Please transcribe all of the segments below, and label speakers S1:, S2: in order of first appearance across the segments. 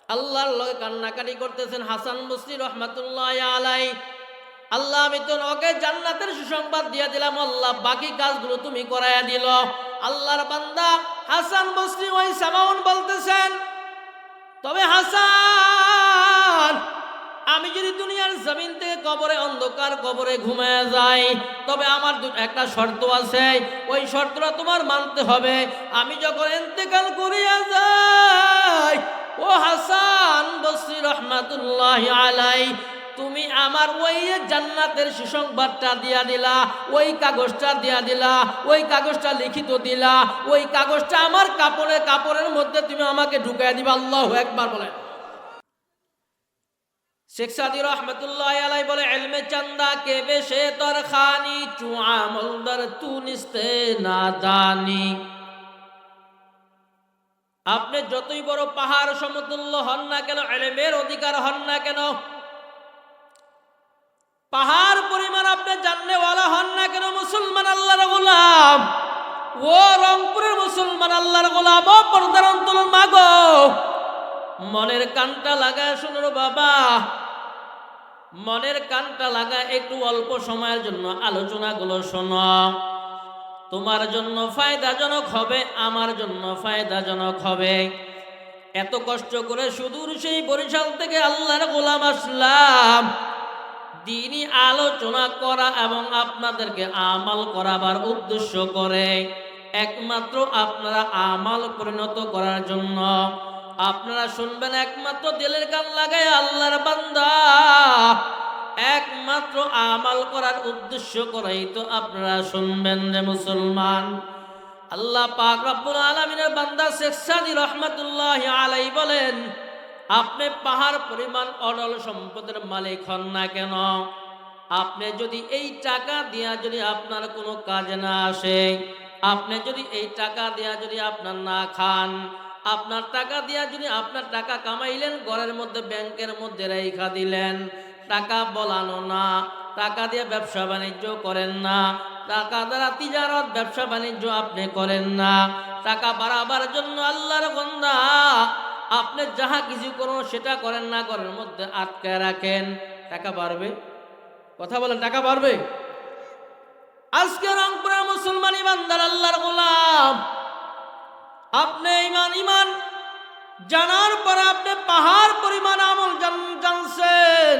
S1: আল্লাহর লগে কান্নাকাটি করতেছেন হাসান বসরি রহমাতুল্লাহি আলাইহি। আল্লাহ আমি তো ওকে জান্নাতের সুসংবাদ দিয়ে দিলাম, আল্লাহ বাকি কাজগুলো তুমি করাইয়া দিল। আল্লাহর বান্দা হাসান বসরি ওই সামাউন বলতেছেন, তবে হাসান, আমি যদি দুনিয়ার জমিন থেকে কবরে অন্ধকার কবরে ঘুমায় যাই, তবে আমার একটা শর্ত আছে, ওই শর্তটা তোমার মানতে হবে। আমি যখন ইন্তেকাল করিয়া যাই, ও হাসান বসরি রহমাতুল্লাহি আলাইহি, তুমি আমার ওই জান্নাতের সুসংবাদটা দিয়া দিলা, ওই কাগজটা দিয়া দিলা, ওই কাগজটা লিখিত দিলা, ওই কাগজটা আমার কাপড়ের মধ্যে তুমি আমাকে ঢুকাই দিবা। আল্লাহু আকবার বলেন। শেখ সাদি রহমতুল্লাহি আলাইহি বলে, ইলমে চান্দা কে বেশে তর খানি, চু আমল দর তু নিস্তে নাদানি। আপনি যতই বড় পাহাড় সমতুল্য হন না কেন, ইলমের অধিকার হন না কেন, পাহাড় পরিমাণ আপনি জাননেওয়ালা হন না কেন, মুসলমান আল্লাহর গোলাম, ও রংপুরের মুসলমান আল্লাহর গোলাম, ও পর্দার অন্তর মাগো, মনের কানটা লাগায় শুনো বাবা, মনের কানটা লাগা একটু অল্প সময়ের জন্য আলোচনাগুলো শোনো। তোমার জন্য ফায়দাজনক হবে, আমার জন্য ফায়দাজনক হবে। এত কষ্ট করে সুদূর সেই বরিশাল থেকে আল্লাহর গোলাম আসলাম দ্বীনি আলোচনা করা এবং আপনাদেরকে আমাল করাবার উদ্দেশ্য করে, একমাত্র আপনারা আমাল পরিণত করার জন্য। আপনারা শুনবেন একমাত্র দিলের কান লাগায় আল্লাহর বান্দা, একমাত্র আমাল করার উদ্দেশ্য করেই তো আপনারা শুনবেন রে মুসলমান। আল্লাহ পাক রব্বুল আলামিনের বান্দা শেখ সাদি রহমাতুল্লাহি আলাইহি বলেন, আপনি পাহাড় পরিমাণ অডল সম্পদের মালিক হন না কেন, আপনি যদি এই টাকা দিয়া যদি আপনার কোনো কাজে না আসে, আপনি যদি এই টাকা দিয়া যদি আপনার না খান, আপনার টাকা দিয়া যদি আপনার টাকা কামাইলেন ঘরের মধ্যে ব্যাংকের মধ্যে রেখা দিলেন, টাকা বলানো না, টাকা দিয়ে ব্যবসা বাণিজ্য করেন না, টাকা দ্বারা তিজারত ব্যবসা বাণিজ্য আপনি করেন না, টাকা বাড়াবার জন্য আল্লাহর বান্দা আপনি যাহা কিছু করুন সেটা করেন না, ঘরের মধ্যে আটকায় রাখেন, টাকা বাড়বে? কথা বলেন, টাকা বাড়বে? আজকে রংপুরের মুসলমান ইমানদার আল্লাহর গোলাম, আপনি ইমান জানার পরে আপনি পাহাড় পরিমাণ আমল জানছেন,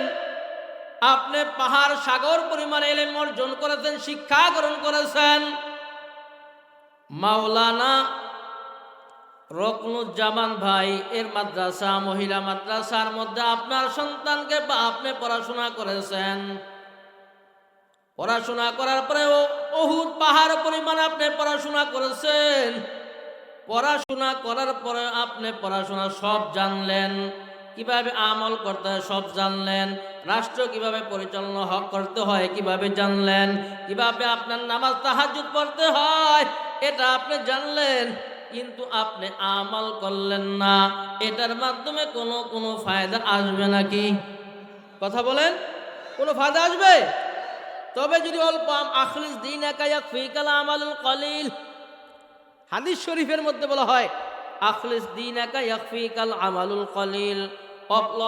S1: আপনি পাহাড় সাগর পরিমাণ ইলম অর্জন করেছেন, শিক্ষা গ্রহণ করেছেন। মাওলানা রকনুজ্জামান ভাই এর মাদ্রাসা, মহিলা মাদ্রাসার মধ্যে আপনার সন্তানকে বা আপনি পড়াশোনা করেছেন। পড়াশোনা করার পরে উহুদ পাহাড় পরিমাণ আপনি পড়াশোনা করেছেন। পড়াশোনা করার পরে আপনি পড়াশোনা সব জানলেন, কিভাবে আমল করতে হয় সব জানলেন, রাষ্ট্র কিভাবে পরিচালনা করতে হয় কিভাবে জানলেন, কিভাবে আপনার নামাজ তাহাজ্জুদ পড়তে হয় এটা আপনি জানলেন, কিন্তু আপনি আমল করলেন না। এটার মাধ্যমে কোনো ফায়দা আসবে নাকি? কথা বলেন, কোনো ফায়দা আসবে? তবে যদি অল্প আখলিস দীনাকা ইয়াকফিকাল আমালুল কলিল, হাদিস শরীফের মধ্যে বলা হয় আখলিস দীনাকা ইয়াকফিকাল আমালুল কলিল,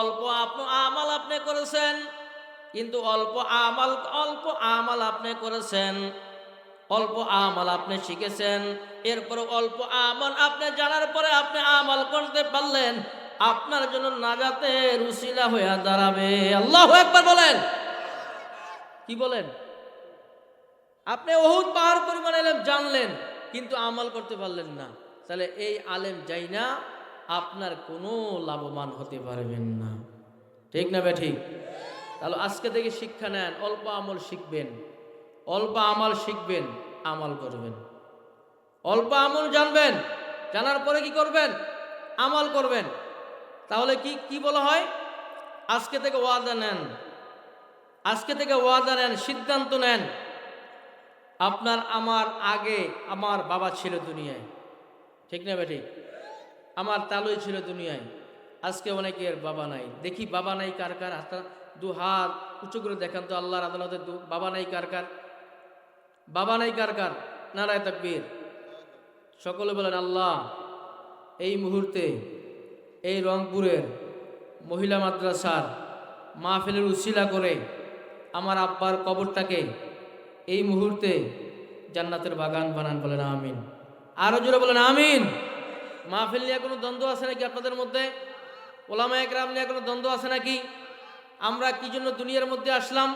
S1: অল্প আমল আপনি করেছেন, কিন্তু অল্প আমল আপনি করেছেন, অল্প আমল আপনি শিখেছেন, এরপর অল্প আমল আপনি জানার পরে আপনি আমল করতে পারলেন, আপনার জন্য নাজাতের উসিলা হয়ে দাঁড়াবে। আল্লাহু আকবার বলেন। কি বলেন? আপনি উহুদ পাহাড় পরিমাণ ইলম জানলেন কিন্তু আমল করতে পারলেন না, তাহলে এই আলেম যাই না আপনার কোনো লাভবান হতে পারবেন না। ঠিক না বে ঠিক? তাহলে আজকে থেকে শিক্ষা নেন, অল্প আমল শিখবেন, অল্প আমল শিখবেন, আমল করবেন। অল্প আমল জানবেন, জানার পরে কি করবেন? আমল করবেন। তাহলে কি বলা হয়? আজকে থেকে ওয়াদা নেন, আজকে থেকে ওয়াদা নেন, সিদ্ধান্ত নেন। আপনার আমার আগে আমার বাবা ছিল দুনিয়ায়, ঠিক না বেঠিক? আমার তালুই ছিল দুনিয়ায়, আজকে অনেকের বাবা নাই। দেখি বাবা নাই কার কার? হাত দু হাত উঁচু করে দেখান তো আল্লাহর আদালতে, বাবা নাই কার কার? বাবা নাই কার কার? নারায়ে তাকবীর। সকলে বলেন আল্লাহ এই মুহূর্তে এই রংপুরের মহিলা মাদ্রাসার মাহফিলের উসিলা করে আমার আব্বার কবরটাকে এই মুহূর্তে জান্নাতের বাগান বানান, বলেন আমিন। আরো জোরে বলেন আমিন। মাহফিল নিয়ে কোনো দ্বন্দ্ব আছে নাকি আপনাদের মধ্যে? ওলামায়ে কেরাম নিয়ে কোনো দ্বন্দ্ব আছে নাকি? আমরা কি জন্য দুনিয়ার মধ্যে আসলাম?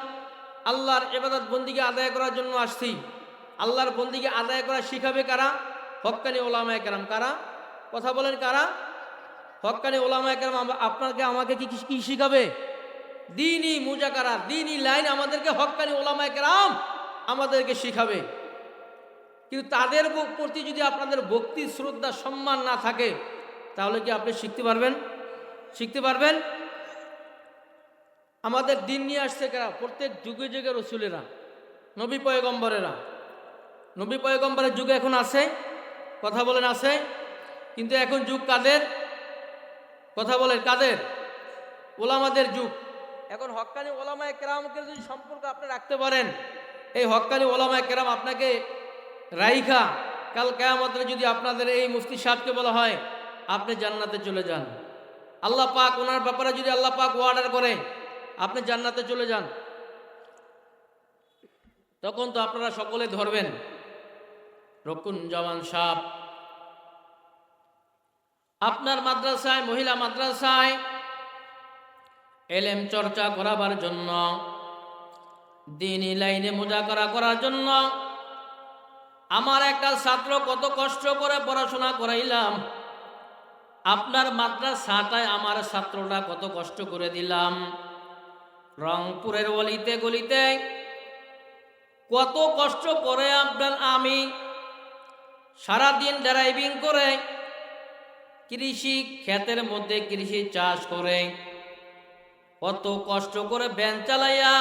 S1: আল্লাহর ইবাদত বন্দিকে আদায় করার জন্য আসছি। আল্লাহর বন্দিকে আদায় করা শিখাবে কারা? হক্কানি ওলামায়ে কেরাম। কারা? কথা বলেন কারা? হক্কানি ওলামায়ে কেরাম। আপনাকে আমাকে কি শিখাবে? দ্বীনি মুজাকারা, দ্বীনি লাইন আমাদেরকে হক্কানি ওলামায়ে কেরাম আমাদেরকে শিখাবে। কিন্তু তাদের প্রতি যদি আপনাদের ভক্তি, শ্রদ্ধা, সম্মান না থাকে, তাহলে কি আপনি শিখতে পারবেন? শিখতে পারবেন? আমাদের দিন নিয়ে আসছে কারা? প্রত্যেক যুগে যুগে রসুলেরা, নবী পয়গম্বরেরা। নবী পয়গম্বরের যুগ এখন আছে, কথা বলেন আছে। কিন্তু এখন যুগ কাদের? কথা বলেন কাদের? ওলামাদের যুগ। এখন হক্কানি ওলামায়ে কেরামকে যদি সম্পর্ক আপনি রাখতে পারেন, এই হক্কানি ওলামায়ে কেরাম আপনাকে রাইখা কাল কিয়ামতে যদি আপনাদের এই মুফতি সাহেবকে বলা হয় আপনি জান্নাতে চলে যান, আল্লাহ পাক ওনার ব্যাপারে যদি আল্লাহ পাক অর্ডার করে আপনি জান্নাতে চলে যান, তখন তো আপনারা সকলে ধরবেন রকুন জওয়ান সাহেব। আপনার মাদ্রাসায়, মহিলা মাদ্রাসায় এলেম চর্চা করাবার জন্য, দ্বীনি লাইনে মুজাকারা করার জন্য আমার একটা ছাত্র কত কষ্ট করে পড়াশোনা করাইলাম। আপনার মাদ্রাসাটায় আমার ছাত্রটা কত কষ্ট করে দিলাম। রংপুরের অলিতে গলিতে কত কষ্ট করে আমি সারাদিন ড্রাইভিং করে, কৃষি ক্ষেতের মধ্যে কৃষি চাষ করে, কত কষ্ট করে ভ্যান চালাইয়া,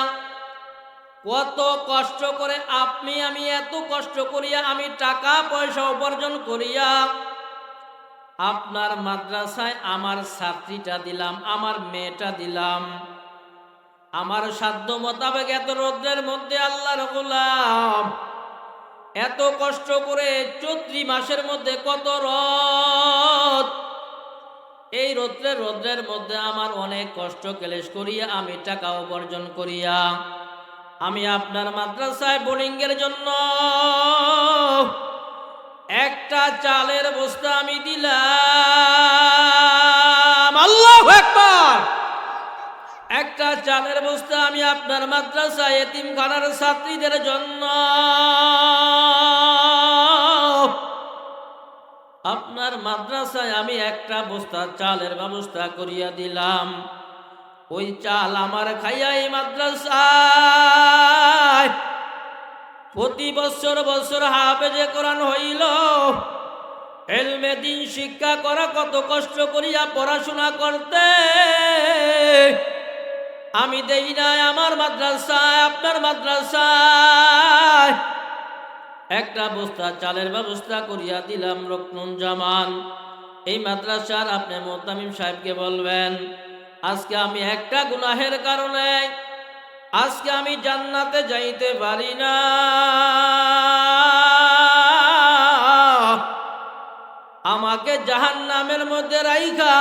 S1: কত কষ্ট করে আমি এত কষ্ট করিয়া আমি টাকা পয়সা উপার্জন করিয়া আপনার মাদ্রাসায় আমার ছাত্রীটা দিলাম, আমার মেয়েটা দিলাম। আমার সাধ্য মোতাবেক এত রৌদ্রের মধ্যে আল্লাহর গোলাম এত কষ্ট করে চৈত্র মাসের মধ্যে কত রোদ, এই রৌদ্রের মধ্যে আমার অনেক কষ্ট ক্লেশ করিয়া আমি টাকা উপার্জন করিয়া আমি আপনার মাদ্রাসায় বোর্ডিংয়ের জন্য একটা চালের বস্তা আমি দিলাম। আল্লাহু আকবার। একটা চালের বস্তা আমি আপনার মাদ্রাসায় এতিমখানার ছাত্রীদের জন্য, আপনার মাদ্রাসায় আমি একটা বস্তা চালের ব্যবস্থা করিয়া দিলাম। ওই চাল আমার খাইয়া এই মাদ্রাসায় প্রতি বছর হাফেজে কোরআন হইল, ইলমে দ্বীন শিক্ষা করা কত কষ্ট করিয়া পড়াশোনা করতে আমি দেই নাই। আমার মাদ্রাসায়, আপনার মাদ্রাসায় একটা বস্তা চালের ব্যবস্থা করিয়া দিলাম। রুকনুজ্জামান এই মাদ্রাসার আপনি মুহতামিম সাহেবকে বলবেন, আজকে আমি একটা গুনাহের কারণে আজকে আমি জান্নাতে যাইতে পারি না, আমাকে জাহান্নামের মধ্যে রাইখা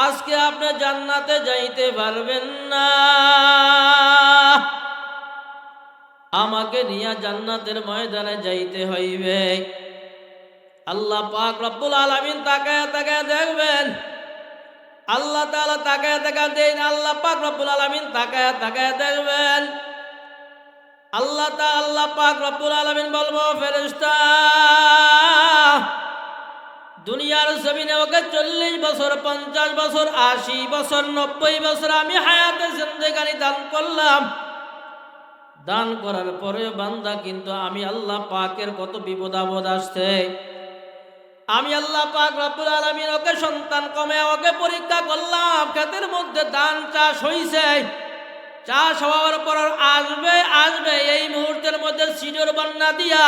S1: আজকে আপনি জান্নাতে যাইতে পারবেন না, আমাকে নিয়ে জান্নাতের ময়দানে যাইতে হইবে। আল্লাহ পাক রব্বুল আলামিন তাকায় তাকায় দেখবেন, আল্লাহ তাআলা তাকায় তাকায় দেন, আল্লাহ পাক রব্বুল আলামিন তাকায় তাকায় দেখবেন। আল্লাহ পাক রব্বুল আলামিন বলবো, ফেরেশতা দুনিয়ার জমিনে ওকে 40 বছর, 50 বছর, 80 বছর, 90 বছর আমি হায়াতে জিন্দেগানি দান করলাম। দান করার পরে বান্দা কিন্তু আমি আল্লাহ পাকের কত বিপদ আপদ আসছে, আমি আল্লাহ পাক রব্বুল আলামিন ওকে সন্তান কমে ওকে পরীক্ষা করলাম, ক্ষেতের মধ্যে ধান চাষ হইছে, চাষ হওয়ার পর আসবে এই মুহূর্তের মধ্যে সিডর বন্যা দিয়া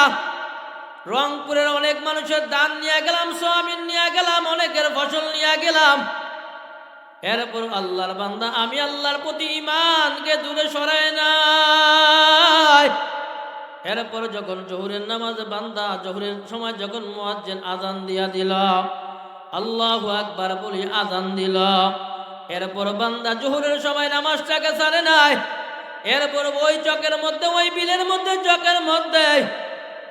S1: রংপুরের অনেক মানুষের ধান নিয়ে গেলাম, সোয়াবিন নিয়ে গেলাম, অনেকের ফসল নিয়ে গেলাম। এরপর আল্লাহর বান্দা আমি আল্লাহর প্রতি ঈমানকে দূরে সরায় নাই। এরপর যখন জোহরের নামাজে বান্দা জোহরের সময় যখন মুয়াজ্জিন আযান দিয়া দিল, আল্লাহু আকবার বলি আযান দিল, এরপর বান্দা জোহরের সময় নামাজটাকে ছাড়ে নাই। এরপর ওই চকের মধ্যে, ওই বিলের মধ্যে, চকের মধ্যে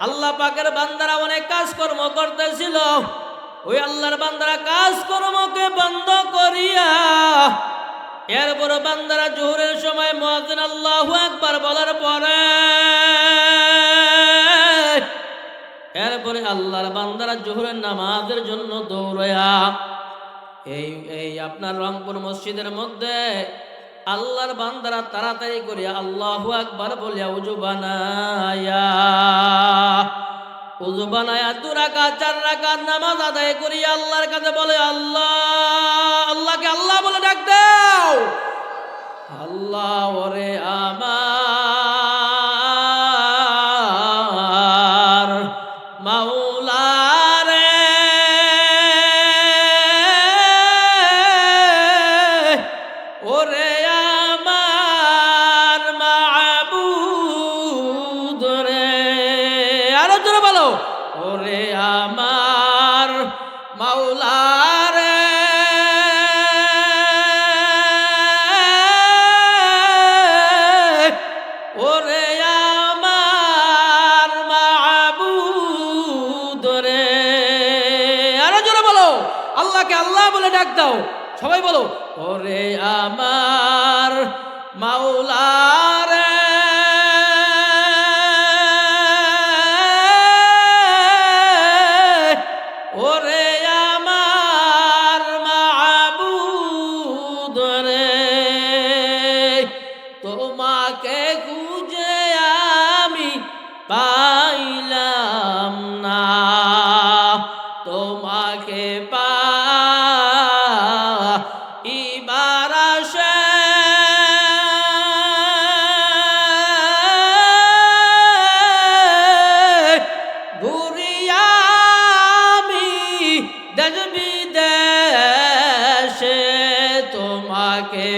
S1: আল্লাহ পাকের বান্দারা অনেক কাজকর্ম করতেছিল। ওই আল্লাহর বান্দারা কাজকর্মকে বন্ধ করিয়া এরপর বান্দারা জোহরের সময় মুয়াজ্জিন আল্লাহু আকবার বলার পরে এরপরে আল্লাহর বান্দারা জোহরের নামাজের জন্য দৌড়ায়া এই আপনার রংপুর মসজিদের মধ্যে আল্লাহর বান্দারা তাড়াতাড়ি করিয়া আল্লাহু আকবার বলিয়া উযু বানায়া 2 রাকাত 4 রাকাত নামাজ আদায় করিয়া আল্লাহর কাছে বলে আল্লাহ, আল্লাহকে আল্লাহ বলে ডাক দাও। আল্লাহ ওরে আমার মাওলা রে, ওরে আমার মাবুদ রে, আরো জোরে বলো, ওরে আমার মাওলা রে, ওরে আমার মাবুদ রে, আরো জোরে বলো, আল্লাহকে আল্লাহ বলে ডাক দাও। সবাই বলো, ওরে আমার মাওলা রে, ওরে আমার মাবুদ রে, তোমাকে খুঁজে আমি পাইলাম না, তোমাকে পাইবার আশায় ঘুরিয়া আমি দেশ বিদেশে, তোমাকে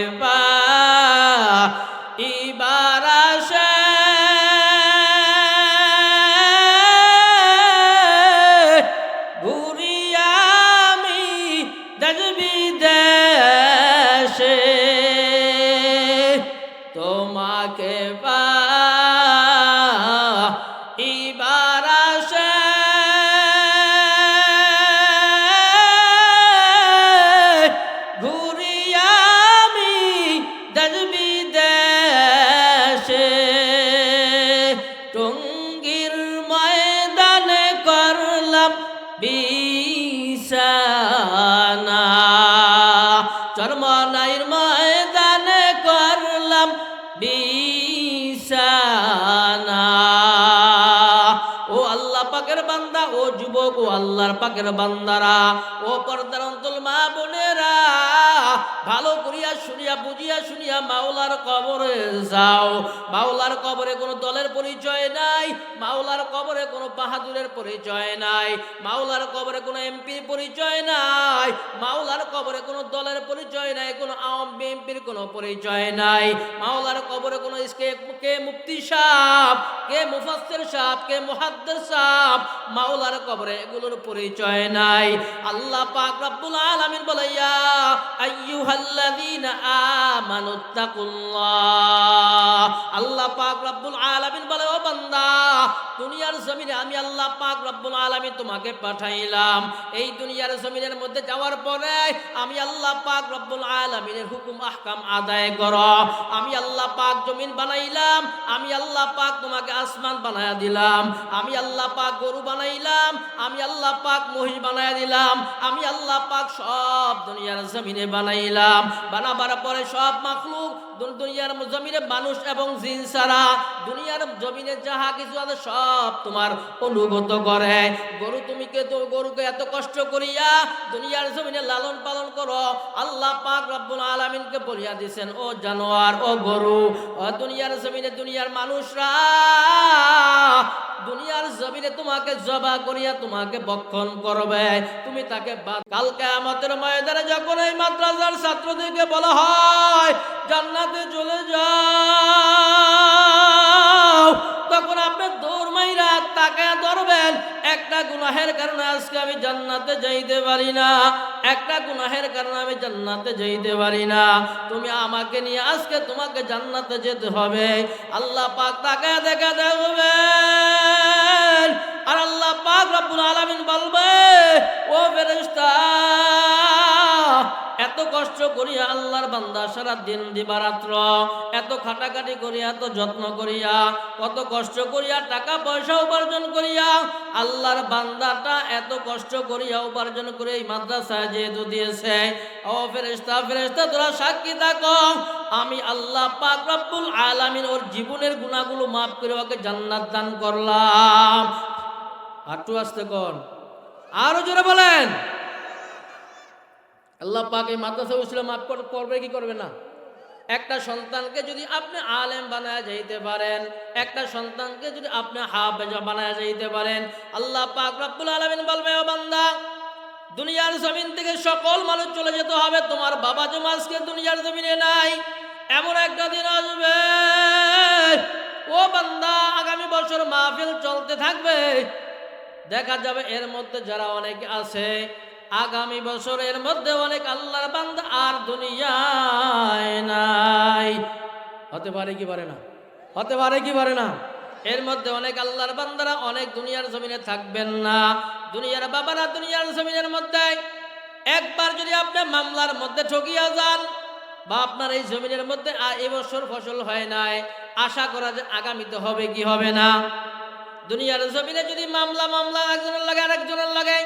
S1: পাইবার আশায় ঘুরিয়া আমি দেশ বিদেশে, তোমাকে পাইবার আশায় ঘুরিয়া আমি দেশ বিদেশে, টঙ্গীর ময়দানে করলাম বিছানা, চরমনাইর ময়দানে করলাম বিছানা। ও আল্লাহ পাকের বান্দা, ও যুবক, ও আল্লাহর পাকের বান্দারা, ও পর্দার অন্তর মা বোনেরা, ভালো করিয়া শুনিয়া বুঝিয়া শুনিয়া মাওলার কবরে যাও। মাওলার কবরে কোনো দলের পরিচয় নাই, মাওলার কবরে কোনো বাহাদুরের পরিচয় নাই, মাওলার কবরে কোনো এমপির পরিচয় নাই, মাওলার কবরে কোনো দলের পরিচয় নাই, কোনো আওয়ামী এমপির কোনো পরিচয় নাই, মাওলার কবরে কোনো কে মুফতি সাহেব, কে মুফাসসির সাহেব, কে মুহাদ্দিস সাহেব, মাওলার কবরে এগুলোর পরিচয় নাই। আল্লাহ পাক রব্বুল আলামিন বলে, ইয়া আইয়ুহাল্লাযীনা আমানুত্তাকুল্লাহ, আল্লাহ পাক রব্বুল আলামিন বলে, ও বান্দা, দুনিয়ার জমিনে আমি আল্লাহ পাক রব্বুল আলামিন তোমাকে পাঠাইলাম। এই দুনিয়ার জমিনের মধ্যে যাওয়ার পরে আমি আল্লাহ পাক রব্বুল আলামিনের হুকুম আহকাম আদায় করো। আমি আল্লাহ পাক জমিন বানাইলাম, আমি আল্লাহ পাক তোমাকে আসমান বানায়া দিলাম, আমি আল্লাহ পাক গরু বানাইলাম, আমি আল্লাহ পাক মহিষ বানায়া দিলাম, আমি আল্লাহ পাক সব দুনিয়ার জমিনে বানাইলাম। বানাবার পরে সব মাখলুক দুনিয়ার জমিনে মানুষ এবং জিন ছাড়া দুনিয়ার জমিনে যাহা কিছু আছে সব তোমার অনুগত করে। গরু গরুকে এত কষ্ট করিয়া দুনিয়ার জমিনে লালন পালন করো। আল্লাহ পাক রব্বুল আলামিনকে বলিয়া দিয়েছেন, ও জানোয়ার, ও গরু, ও দুনিয়ার জমিনে দুনিয়ার মানুষরা দুনিয়ার জমিনে তোমাকে জবা করিয়া তোমাকে বক্ষণ করবে, তুমি তাকে কাল কিয়ামতের ময়দানে যখন এই মাদ্রাসার ছাত্রদেরকে বলা হয় জান্নাতে চলে যাও, তখন আপনি দৌড় মাইরা তাকায়া ধরবেন একটা গুনাহের কারণে আজকে আমি জান্নাতে যাইতে পারি না, একটা গুনাহের কারণে আমি জান্নাতে যাইতে পারি না। তুমি আমাকে নিয়ে আজকে তোমাকে জান্নাতে যেতে হবে। আল্লাহ পাক তাকে দেখা দেখবে, আর আল্লাহ পাক রব্বুল আলামিন বলবে, ও ফেরেশতা, এত কষ্ট করিয়া আল্লাহর বান্দা সারা দিন দিবারাত্র এত খাটাখাটি করিয়া, এত যত্ন করিয়া, কত কষ্ট করিয়া টাকা পয়সা উপার্জন করিয়া আল্লাহর বান্দাটা এত কষ্ট করিয়া উপার্জন করে এই মাদ্রাসায় যেহেতু দিয়েছে, ও ফেরেশতা, ফেরেশতা তোরা সাক্ষী থাকো, আমি আল্লাহ পাক রব্বুল আলামিন ওর জীবনের গুনাহগুলো মাফ করে ওকে জান্নাত দান করলাম। আটু আসতে কোন, আরো জোরে বলেন। আল্লাহ পাক এই মাদ্রাসা উসিলা মাফ করবে কি করবে না? একটা সন্তানকে যদি আপনি আলেম বানায় যাইতে পারেন, একটা সন্তানকে যদি আপনি হাফেজ বানায় যাইতে পারেন, আল্লাহ পাক রব্বুল আলামিন বলবে, ও বান্দা, দুনিয়ার জমিন থেকে সকল মানুষ চলে যেতে হবে, তোমার বাবা যে আজকে দুনিয়ার জমিনে নাই, এমন একটা দিন আসবে, ও বান্দা, আগামী বছর মাহফিল চলতে থাকবে, দেখা যাবে এর মধ্যে যারা অনেকে আছে, আগামী বছরের মধ্যে অনেক আল্লাহর বান্দা আর দুনিয়ায় নাই। হতে পারে কি পারে না? হতে পারে কি পারে না? এর মধ্যে অনেক আল্লাহর বান্দারা অনেক দুনিয়ার জমিনে থাকবেন না। দুনিয়ার বাবারা দুনিয়ার জমিনের মধ্যে একবার যদি আপনি মামলার মধ্যে ঠকিয়া যান, বা আপনার এই জমিনের মধ্যে এবছর ফসল হয় নাই, আশা করা যে আগামীতে হবে কি হবে না। দুনিয়ার জমিনে যদি মামলা একজনের লাগে আরেকজনের লাগে,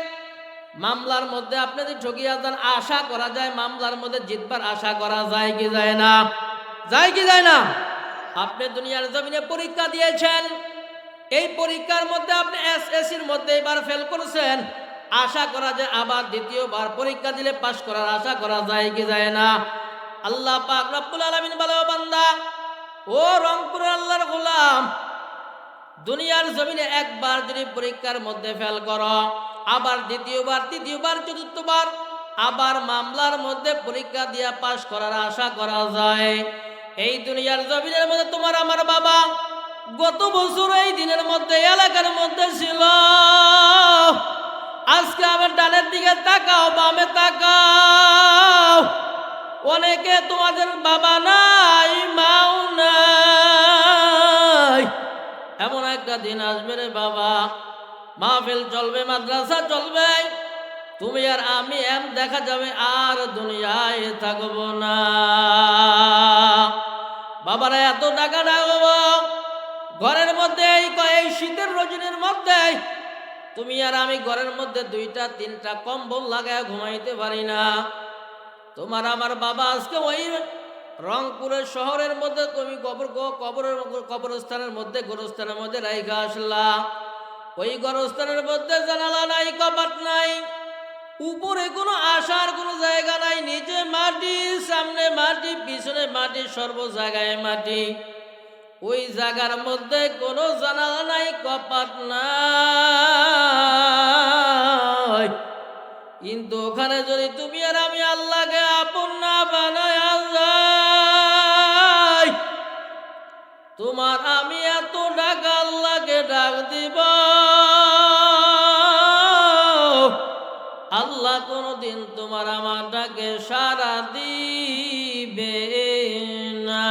S1: মামলার মধ্যে আপনি যদি ঠকিয়া যান, আশা করা যায় মামলার মধ্যে জিতবার আশা করা যায় কি যায় না? যায় কি যায় না? আপনি দুনিয়ার জমিনে পরীক্ষা দিয়েছেন, এই পরীক্ষার মধ্যে আপনি এসএসসির মধ্যে এবার ফেল করেছেন, আশা করা যায় আবার দ্বিতীয়বার পরীক্ষা দিলে পাশ করার আশা করা যায় কি যায় না? আল্লাহ পাক রব্বুল আলামিন বলে, ও বান্দা, ও রংপুরের আল্লাহর গোলাম, দুনিয়ার জমিনে একবার যদি পরীক্ষার মধ্যে ফেল করো, আবার দ্বিতীয়বার, তৃতীয়বার, চতুর্থবার আবার মামলার মধ্যে পরীক্ষা দিয়া পাশ করার আশা করা যায়। এই দুনিয়ার জমিনের মধ্যে তোমার আমার বাবা গত বছর এই দিনের মধ্যে এলাকার মধ্যে ছিল, আজকে আবার ডানের দিকে তাকাও, বামে তাকাও, অনেকে তোমাদের বাবা নাই, মাও নাই। এমন একটা দিন আসবে রে বাবা, মাহফিল চলবে, মাদ্রাসা চলবে, তুমি আর আমি দেখা যাবে আর দুনিয়ায় থাকবো না। বাবারা এত টাকা রাখবো ঘরের মধ্যে, এই শীতের রজনীর মধ্যে তুমি আর আমি ঘরের মধ্যে 2টা 3টা কম্বল লাগায় ঘুমাইতে পারি না। তোমার আমার বাবা আজকে ওই রংপুরের শহরের মধ্যে তুমি কবরস্থানের মধ্যে, গোরস্থানের মধ্যে রাইখা আসলা, ওই গোরস্থানের মধ্যে জানালা নাই, কপাট নাই, উপরে কোনো আসার কোনো জায়গা নাই, নিচে মাটি, সামনে মাটি, পিছনে মাটি, সর্ব জায়গায় মাটি, ওই জায়গার মধ্যে কোনো জানালা নাই, কপাট নাই। কিন্তু ওখানে যদি তুমি আর আমি আল্লাহকে আপন না বানায় যাই, তোমার আমি এত টাকা আল্লাহকে ডাক দিব, আল্লাহ কোনদিন তোমার আমার ডাকে সাড়া দিবে না।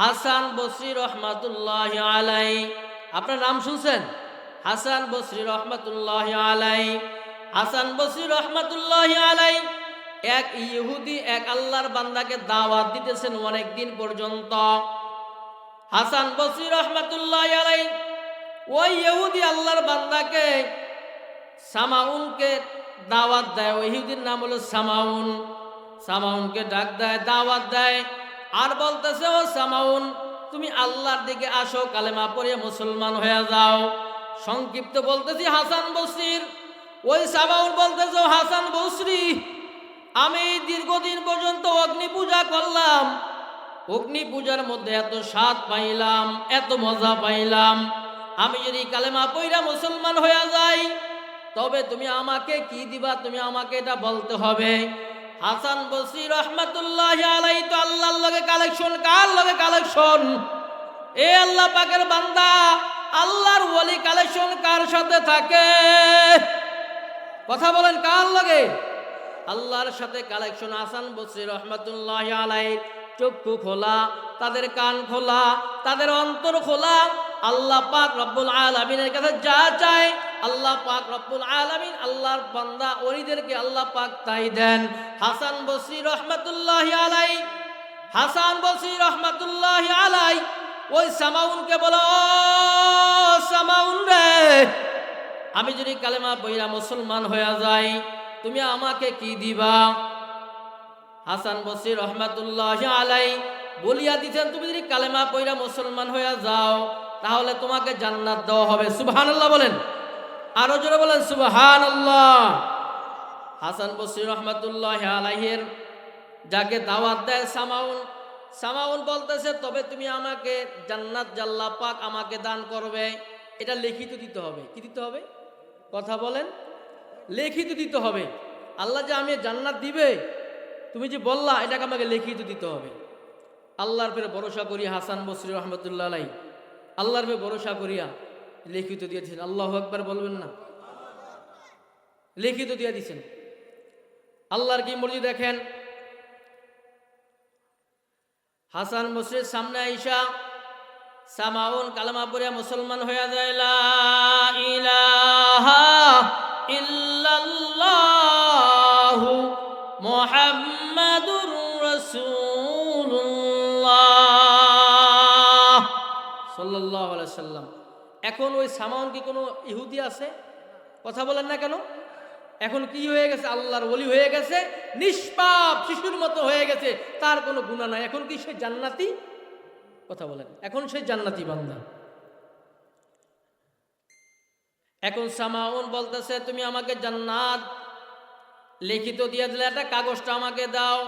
S1: হাসান বসরি রহমাতুল্লাহি আলাইহি, আপনার নাম শুনছেন? হাসান বসরি রহমাতুল্লাহি আলাইহি। হাসান বসরি রহমাতুল্লাহি আলাইহি এক ইহুদি এক আল্লাহর বান্দাকে দাওয়াত দিতেছেন অনেক দিন পর্যন্ত। হাসান বসরি রহমাতুল্লাহি আলাইহি ওই ইহুদি আল্লাহর বান্দাকে সামাউনকে দাওয়াত দেয়, ওই ইহুদির নাম হলো সামাউন। সামাউনকে ডাক দেয়, দাওয়াত দেয়, আর বলতেছে, ও সামাউন, তুমি আল্লাহর দিকে আসো, কালেমা পড়ে মুসলমান হয়ে যাও। সংক্ষিপ্ত বলতেছি হাসান বসরির, ওই সামাউন বলতেছে, হাসান বসরি, আমি দীর্ঘদিন পর্যন্ত অগ্নি পূজা করলাম, অগ্নি পূজার মধ্যে এত স্বাদ পাইলাম, এত মজা পাইলাম, আমি যদি কালেমা পড়া মুসলমান হয়ে যাই তবে তুমি আমাকে কি দিবা, তুমি আমাকে এটা বলতে হবে। হাসান বসরি রহমাতুল্লাহি আলাইহি তো আল্লাহর লগে কালেকশন, কার লগে কালেকশন? এ আল্লাহ পাকের বান্দা, আল্লাহর ওলি কালেকশন কার সাথে থাকে? কথা বলেন, কার লাগে? আল্লাহর সাথে কালেকশন। হাসান বসরি রহমাতুল্লাহি আলাইহি চক্ষু খোলা, তাদের কান খোলা, তাদের অন্তর খোলা। আল্লাহ পাক রব্বুল আলামিনের কাছে যা চায় আল্লাহ পাক রব্বুল আলামিন আল্লাহর বান্দা ওলিদেরকে আল্লাহ পাক তাই দেন। হাসান বসরি রহমাতুল্লাহি আলাইহি, হাসান বসরি রহমাতুল্লাহি আলাইহি ওই সামাউনকে বলো, ও সামাউন রে, আমি যদি কালেমা পড়া মুসলমান হয়ে যাই তুমি আমাকে কি দিবা? হাসান বসরি রহমাতুল্লাহি আলাইহি বলিয়া দিতেন, তুমি যদি কালেমা পড়া মুসলমান হয়ে যাও তাহলে তোমাকে জান্নাত দেওয়া হবে। সুবহানাল্লাহ বলেন, আরো জোরে বলেন সুবহানাল্লাহ। হাসান বসরি রহমাতুল্লাহি আলাইহির যাকে দাওয়াত দেয় সামাউন, সামাউন বলতেছে তবে তুমি আমাকে জান্নাত আল্লাহ পাক আমাকে দান করবে, এটা লিখিত দিতে হবে। কি দিতে হবে? কথা বলেন, লিখিত দিতে হবে। আল্লাহ যে আমি জান্নাত দিবে তুমি যে বললা এটাকে আমাকে লিখিত দিতে হবে। আল্লাহর উপরে ভরসা করি হাসান বসরি রহমতুল্লাহ আলাইহি আল্লাহর উপরে ভরসা করিয়া লিখিত দিয়েছেন। আল্লাহু আকবার বলবেন না? লিখিত দিয়ে দিয়েছেন। আল্লাহর কি মর্জি দেখেন, হাসান বসরির সামনে আইসা সামাউন কালেমা পড়িয়া মুসলমান হইয়া যায়। লা ইলাহা ইল্লাল্লাহু মুহাম্মাদুর রাসূলুল্লাহ সাল্লাল্লাহু আলাইহি ওয়াসাল্লাম। এখন ওই সামাউন কি কোনো ইহুদি আছে? কথা বলেন না কেন? এখন কি হয়ে গেছে? আল্লাহর ওলি হয়ে গেছে, নিষ্পাপ শিশুর মতো হয়ে গেছে, তার কোনো গুনাহ নাই। এখন কি সে জান্নাতি? কথা বলেন, এখন সে জান্নাতি বান্দা। এখন সামাউন বলতেছে তুমি আমাকে জান্নাত লিখিত দিয়ে দিলে, একটা কাগজটা আমাকে দাও।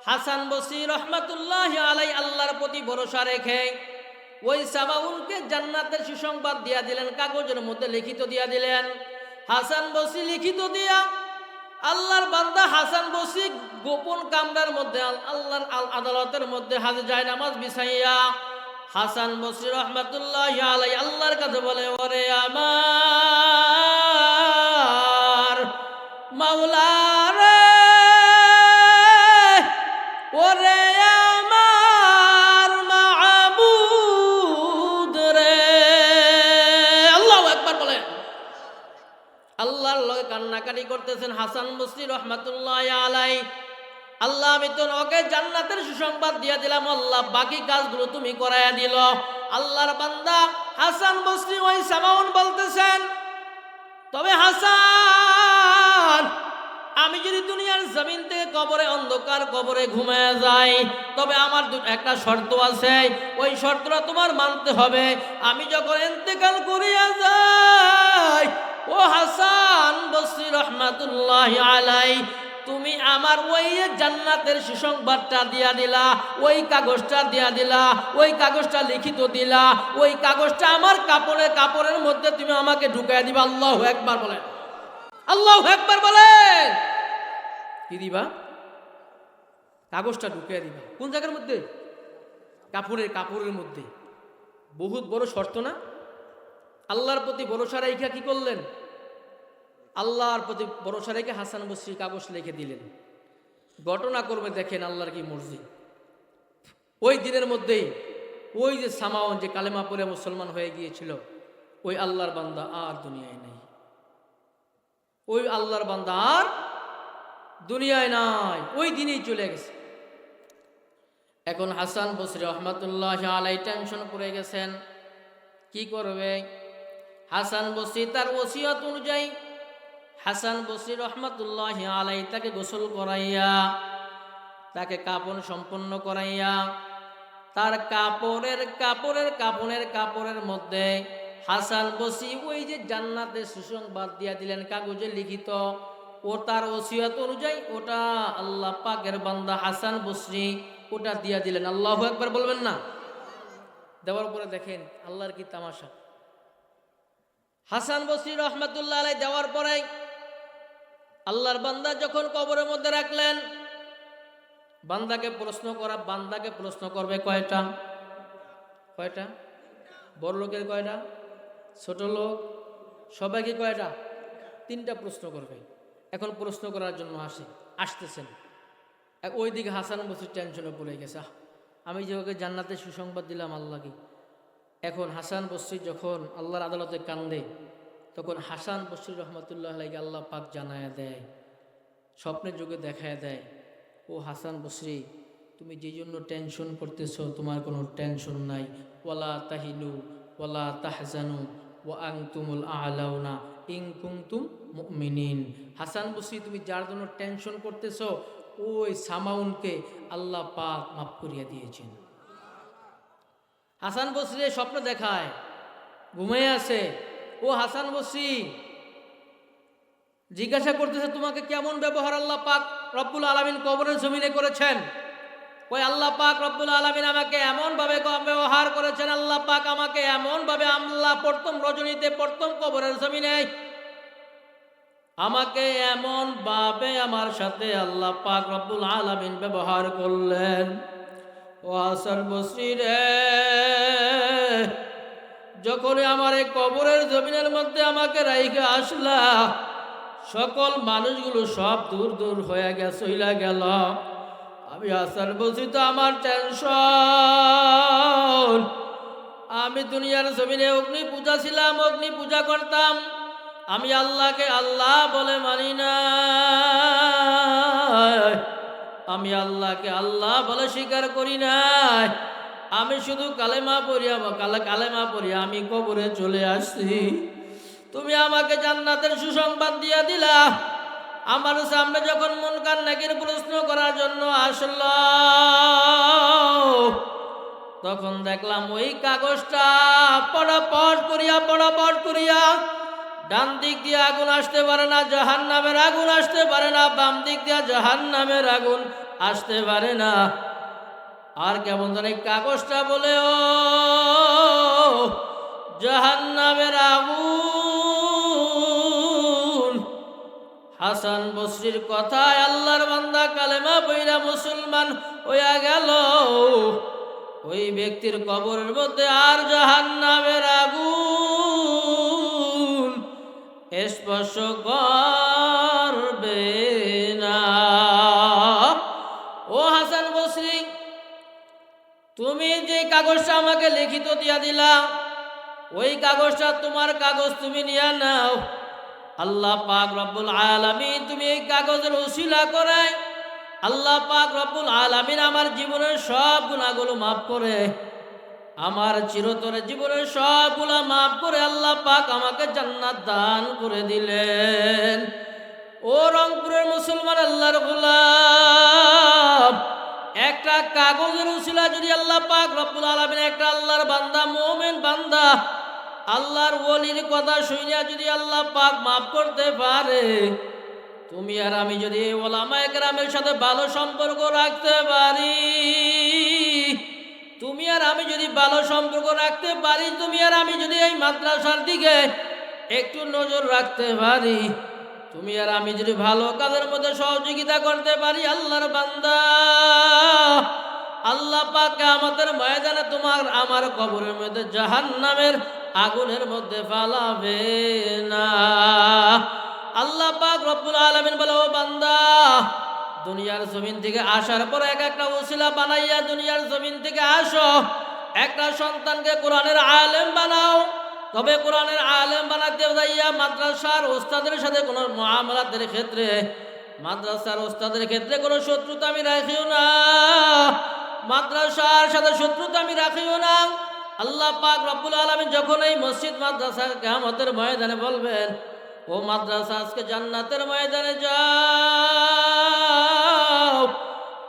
S1: হাসান বসরি রহমাতুল্লাহি আলাইহি আল্লাহর প্রতি ভরসা রেখে ওই সামাউনকে জান্নাতের সুসংবাদ দিয়া দিলেন, কাগজের মধ্যে লিখিত দিয়া দিলেন। হাসান বসরি লিখিত দিয়া আল্লাহর বান্দা হাসান বসরি গোপন কামরার মধ্যে আল্লাহর আদালতের মধ্যে হাজে যায় নামাজ বিছাইয়া হাসান বসরি রহমাতুল্লাহি আলাইহি আল্লাহর কাছে বলে, ওরে আমার মাওলা রে, ওরে আমার মাবুদ রে। আল্লাহু আকবার বলেন। আল্লাহর লগে কান্নাকাটি করতেছেন হাসান বসরি রহমাতুল্লাহি আলাইহি। আল্লাহ আমি তো ওকে জান্নাতের সুসংবাদ দিয়া দিলাম, আল্লাহ বাকি কাজগুলো তুমি করাইয়া দিল। আল্লাহর বান্দা হাসান বসরি ওই সামাউন বলতেছেন, তবে হাসান আমি যদি দুনিয়ার জমিন থেকে কবরে অন্ধকার কবরে ঘুমায় যাই তবে আমার একটা শর্ত আছে, ওই শর্তটা তোমার মানতে হবে। আমি যখন ইন্তেকাল করিয়া যাই ও হাসান বসরি রহমাতুল্লাহি আলাইহি তুমি আমার ওই জান্নাতের সুসংবাদটা দিয়া দিলা, ওই কাগজটা দিয়া দিলা, ওই কাগজটা লিখিত দিলা, ওই কাগজটা আমার কাপড়ের মধ্যে তুমি আমাকে ঢুকাইয়া দিবা। আল্লাহু আকবার বলেন, আল্লাহু আকবার বলেন। কি দিবা? কাগজটা ঢুকাইয়া দিবা। কোন জায়গার মধ্যে? কাপড়ের মধ্যে। বহুত বড় শর্ত না? আল্লাহর প্রতি ভরসা রেখে কি করলেন? আল্লাহর প্রতি ভরসা রেখে হাসান বসরি কাগজ লিখে দিলেন। ঘটনা করবে দেখেন আল্লাহর কি মর্জি। ওই দিনের মধ্যেই ওই যে সামাউন যে কালেমা পড়ে মুসলমান হয়ে গিয়েছিল ওই আল্লাহর বান্দা আর দুনিয়ায় নাই। ওই আল্লাহর বান্দা আর দুনিয়ায় নাই, ওই দিনেই চলে গেছে। এখন হাসান বসরি রহমাতুল্লাহি আলাইহি টেনশন পড়ে গেছেন, কি করবে? হাসান বসরি তার ওসিয়ত অনুযায়ী হাসান বসরি রহমাতুল্লাহি আলাইহি তাকে গোসল করাইয়া তাকে কাফন সম্পন্ন করাইয়া তার কাপড়ের মধ্যে হাসান বসরি ওই যে জান্নাতের সুসংবাদ দিয়া দিলেন কাগজে লিখিত, ও তার ওসিয়ত অনুযায়ী ওটা আল্লাহ পাকের বান্দা হাসান বসরি ওটা দিয়া দিলেন। আল্লাহু আকবার বলবেন না? দেওয়ার পরে দেখেন আল্লাহর কি তামাশা। হাসান বসরি রহমাতুল্লাহ আলাইহি দেওয়ার পরে আল্লাহর বান্দা যখন কবরের মধ্যে রাখলেন, বান্দাকে প্রশ্ন করবে কয়টা? বড় লোকের কয়টা? ছোট লোক সবাইকে কয়টা? 3টা প্রশ্ন করবে। এখন প্রশ্ন করার জন্য আসতেছেন। ওইদিকে হাসান বসরি টেনশনে পড়ে গেছে, আমি যে ওকে জান্নাতের সুসংবাদ দিলাম আল্লাহকে। এখন হাসান বসরি যখন আল্লাহর আদালতে কান্দে, তখন হাসান বসরি রহমতুল্লাহ আলাইহি আল্লাহ পাক জানায়া দেয়, স্বপ্নের যুগে দেখায় দেয়, ও হাসান বসরি, তুমি যে জন্য টেনশন করতেছো তোমার কোনো টেনশন নাই। ওয়ালা তাহিনু ওয়ালা তাহজানু ওয়া আনতুমুল আ'লাউনা ইন কুনতুম মুমিনিন। হাসান বসরি, তুমি যার জন্য টেনশন করতেছো ওই সামাউনকে আল্লাহ পাক মাফ করিয়া দিয়েছেন। হাসান বসরি স্বপ্ন দেখায়, ঘুমিয়ে আছে। ও হাসান বসরি জিজ্ঞাসা করতেছে, তোমাকে কেমন ব্যবহার আল্লাহ পাক রব্বুল আলামিন কবরের জমিনে করেছেন? ওই আল্লাহ পাক রব্বুল আলামিন আমাকে এমনভাবে ব্যবহার করেছেন, আল্লাহ পাক আমাকে এমনভাবে, আল্লাহ প্রথম রজনীতে প্রথম কবরের জমিনে আমাকে এমনভাবে আমার সাথে আল্লাহ পাক রব্বুল আলামিন ব্যবহার করলেন। ও হাসান বসরি রে, যখনই আমার এই কবরের জমিনের মধ্যে আমাকে রাইখে আসলা, সকল মানুষগুলো সব দূর দূর হয়ে চইলা গেল। আমি হাসান বসরি তো আমার টেনশন, আমি দুনিয়ার জমিনে অগ্নি পূজা ছিলাম, অগ্নি পূজা করতাম, আমি আল্লাহকে আল্লাহ বলে মানি না, আমি আল্লাহকে আল্লাহ বলে স্বীকার করি না, আমি শুধু কালেমা পড়িয়া আমি কবরে চলে আসছি। তুমি আমাকে জান্নাতের সুসংবাদ দিয়া দিলা। আমার সামনে যখন মুনকার নাকির প্রশ্ন করার জন্য আসলো, তখন দেখলাম ওই কাগজটা পড়াপড় করিয়া ডান দিক দিয়ে আগুন আসতে পারে না, জাহান্নামের আগুন আসতে পারে না, বাম দিক দিয়ে জাহান্নামের আগুন আসতে পারে না। আর কেমন জানি কাগজটা বলে, ও জাহান্নামের আগুন। হাসান বসরির কথায় আল্লাহর বান্দা কালেমা পইরা মুসলমান হইয়া গেল। ওই ব্যক্তির কবরের মধ্যে আর জাহান্নামের আগুন স্পর্শ করবে না। ও হাসান বসরি, তুমি যে কাগজটা আমাকে লিখিত দিয়া দিলা, ওই কাগজটা তোমার কাগজ, তুমি নিয়ে নাও। আল্লাহ পাক রব্বুল আলামিন তুমি এই কাগজের উসিলা করে আল্লাহ পাক রব্বুল আলামিন আমার জীবনের সব গুনাহগুলো মাফ করে, আমার চিরতরে জীবনের সব গুনাহ মাফ করে আল্লাহ পাক আমাকে জান্নাত দান করে দিলেন। ও রংপুরের মুসলমান আল্লাহর গোলাম, একটা কাগজের উসিলা যদি আল্লাহ পাক রব্বুল আলামিন একটা আল্লাহর বান্দা, মুমিন বান্দা, আল্লাহর ওলির কথা শুনিয়া যদি আল্লাহ পাক মাফ করতে পারে, তুমি আর আমি যদি ওলামায়ে কেরামের সাথে ভালো সম্পর্ক রাখতে পারি, তুমি আর আমি যদি ভালো সম্পর্ক রাখতে পারি, তুমি আর আমি যদি এই মাদ্রাসার দিকে একটু নজর রাখতে পারি, তুমি আর আমি যদি ভালো কাজের মধ্যে সহযোগিতা করতে পারি, আল্লাহর বান্দা, আল্লাহ পাক কিয়ামতের ময়দানে তোমার আমার কবরের মধ্যে জাহান্নামের আগুনের মধ্যে ফালাবে না। আল্লাহ পাক রব্বুল আলামিন বলে, ও বান্দা, দুনিয়ার জমিন থেকে আসার পর এক একটা ওসিলা বানাইয়া দুনিয়ার জমিন থেকে আসো, একটা সন্তানকে কোরআনের আলেম বানাও। তবে কোরআনের আলেম বানাতে যাইয়া মাদ্রাসার ওস্তাদের সাথে কোনো মুআমালাতের ক্ষেত্রে, মাদ্রাসার ওস্তাদের ক্ষেত্রে কোনো শত্রুতা আমি রাখিও না, মাদ্রাসার সাথে শত্রুতা আমি রাখিও না। আল্লাহ পাক রব্বুল আলামিন যখন এই মসজিদ মাদ্রাসার কিয়ামতের ময়দানে বলবেন, ও মাদ্রাসা আজকে জান্নাতের ময়দানে যাও,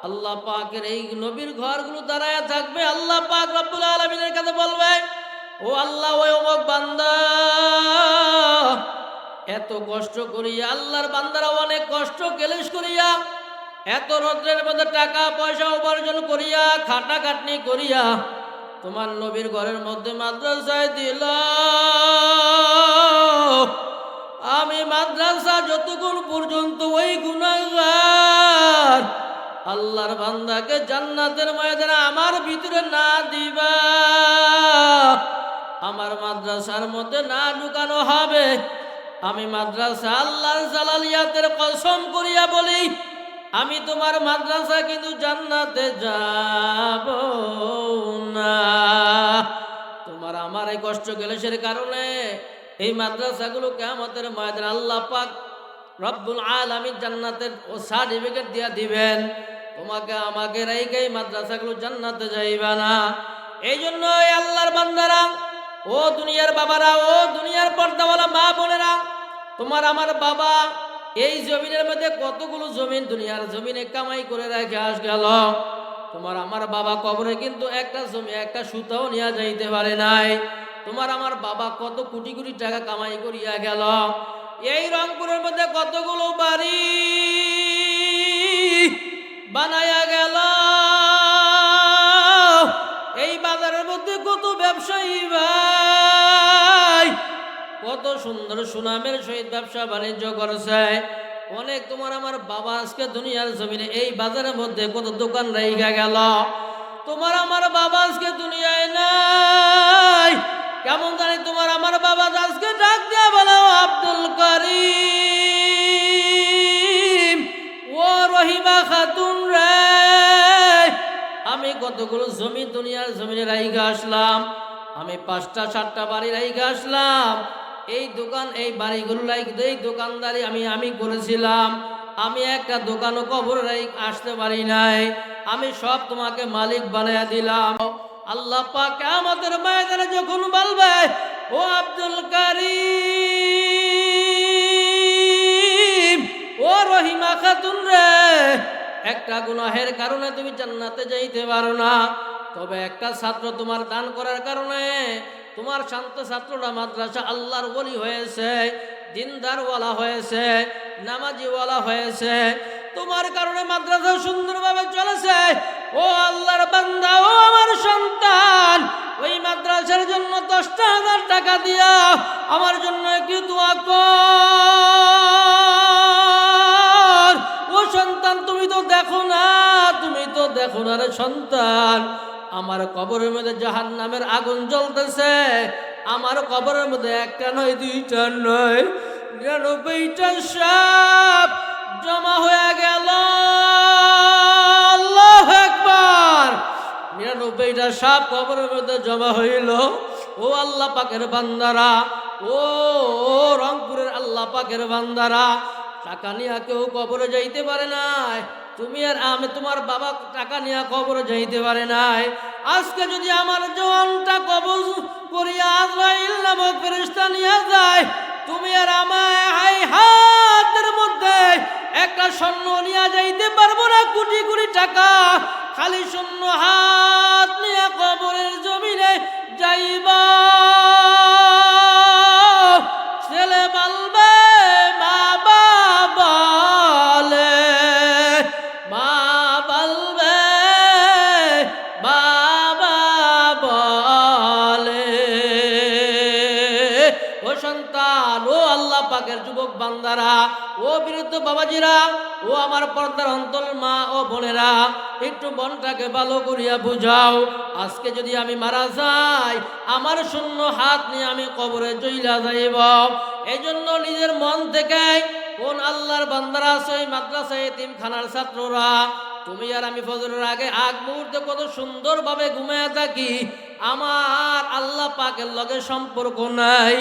S1: আল্লাহ পাকের এই নবীর ঘরগুলো দাঁড়ায় থাকবে। আল্লাহ পাক রব্বুল আলামিনের কাছে বলবে, ও আল্লাহ, ওই অমুক বান্দা এত কষ্ট করিয়া, আল্লাহর বান্দারা অনেক কষ্ট ক্লেশ করিয়া, এত রৌদ্রের মধ্যে টাকা পয়সা উপার্জন করিয়া, খাটাখাটনি করিয়া তোমার নবীর ঘরের মধ্যে মাদ্রাসায় দিল। আমি মাদ্রাসা যতক্ষণ পর্যন্ত ওই গুনাহগার আল্লাহর বান্দাকে জান্নাতের ময়দানে আমার ভিতরে না দিবা, আমার মাদ্রাসার মধ্যে না ঢুকানো হবে, আমি মাদ্রাসা আল্লাহর জালালিয়াতের কসম করিয়া বলি, আমি তোমার মাদ্রাসা কিন্তু জান্নাতে যাব না। তোমার আমার এই কষ্ট ক্লেশের কারণে এই মাদ্রাসাগুলো কিয়ামতের ময়দানে আল্লাহ পাক রব্বুল আলামিন জান্নাতের ও সার্টিফিকেট দিয়া দিবেন, তোমাকে আমাকে রেখে এই মাদ্রাসাগুলো জান্নাতে যাইবা না। এই জন্য আল্লাহর বান্দারা, ও দুনিয়ার বাবারা, ও দুনিয়ার পর্দাওয়ালা মা বোনেরা, তোমার আমার বাবা এই জমিনের মধ্যে কতগুলো জমিন দুনিয়ার জমিনে কামাই করে রেখে আস গেল। তোমার আমার বাবা কবরে কিন্তু একটা জমি একটা সুতাও নিয়ে যাইতে পারে নাই। তোমার আমার বাবা কত কোটি কোটি টাকা কামাই করিয়া গেল। এই রংপুরের মধ্যে কতগুলো বাড়ি বানায়া গেল। এই বাজারের মধ্যে কত ব্যবসায়ী ভাই কত সুন্দর সুনামের সহিত ব্যবসা বাণিজ্য করেছে। অনেক তোমার আমার বাবা আজকে দুনিয়ার জমিনে এই বাজারের মধ্যে কত দোকান রাইখা গেল। তোমার আমার বাবা আজকে দুনিয়ায় নাই। কেমন জানি তোমার আমার বাবা আজকে ডাক দিয়া বলো, আব্দুল করিম, ও রহিমা খাতুন রে, আমি কতগুলো জমি দুনিয়ার জমিনে রাইখা আসলাম, আমি 5টা 7টা বাড়ি রাইখা আসলাম। এই দোকান এই বাড়িগুলো এই দোকানদারি আমি করেছিলাম। আমি একটা দোকানও কবর আসতে পারি নাই। আমি সব তোমাকে মালিক বানায়া দিলাম। আল্লাহ পাক কিয়ামতের ময়দানে যখন বলবে, ও আব্দুল করিম, ও রহিমা খাতুন রে, একটা গুনাহের কারণে তুমি জান্নাতে যাইতে পারো না, তবে একটা ছাত্র তোমার দান করার কারণে তোমার শান্ত ছাত্ররা মাদ্রাসা আল্লাহর ওলি হয়েছে, দিনদারওয়ালা হয়েছে, নামাজিওয়ালা হয়েছে, তোমার কারণে মাদ্রাসা সুন্দরভাবে চলেছে। ও আল্লাহর বান্দা, ও আমার সন্তান, ওই মাদ্রাসার জন্য 10,000 টাকা দিয়া আমার জন্য একটু দোয়া কর। ও সন্তান, তুমি তো দেখো না, তুমি তো দেখো না রে সন্তান, আমার কবরের মধ্যে জাহান্নামের আগুন জ্বলতেছে। আমার কবরের মধ্যে একটা নয়, 2টা নয়, 99টা সাপ জমা হয়ে গেল। আল্লাহু আকবার! 99টা সাপ কবরের মধ্যে জমা হইল। ও আল্লাহ পাকের বান্দারা, ও রংপুরের আল্লাহ পাকের বান্দারা, টাকা নিয়ে কেউ কবরে যাইতে পারে নাই। তুমি আর আমি, তোমার বাবা টাকা নিয়ে কবরে যাইতে পারে নাই। আজকে যদি আমার জওয়ানটা কবজ করিয়া আজরাইল নামক ফেরেশতা নিয়ে যায়, তুমি আর আমায় হাই হাতের মধ্যে একটা স্বর্ণ নিয়ে যাইতে পারবো না, কোটি কোটি টাকা। খালি শূন্য হাত নিয়ে কবরের জমিনে যাইবা। ছেলে বলবে মা বাবালে, মা বলবে বাবা বলে। ও সন্তান, ও আল্লাহ পাকের যুবক বান্দারা, ও বৃদ্ধ বাবাজিরা, ও আমার পর্দার অন্তর মা ও বোনেরা, একটু মনটাকে ভালো করিয়া বুঝাও। আজকে যদি আমি মারা যাই, আমার শূন্য হাত নিয়ে আমি কবরে চইলা যাইব। এই জন্য নিজের মন থেকে, কোন আল্লাহর বান্দারা আছে এই মাদ্রাসা এতিমখানার ছাত্ররা, তুমি আর আমি ফজরের আগে আগ মুহূর্তে কত সুন্দরভাবে ঘুমায়া থাকি, আমার আল্লাহ পাকের লগে সম্পর্ক নাই।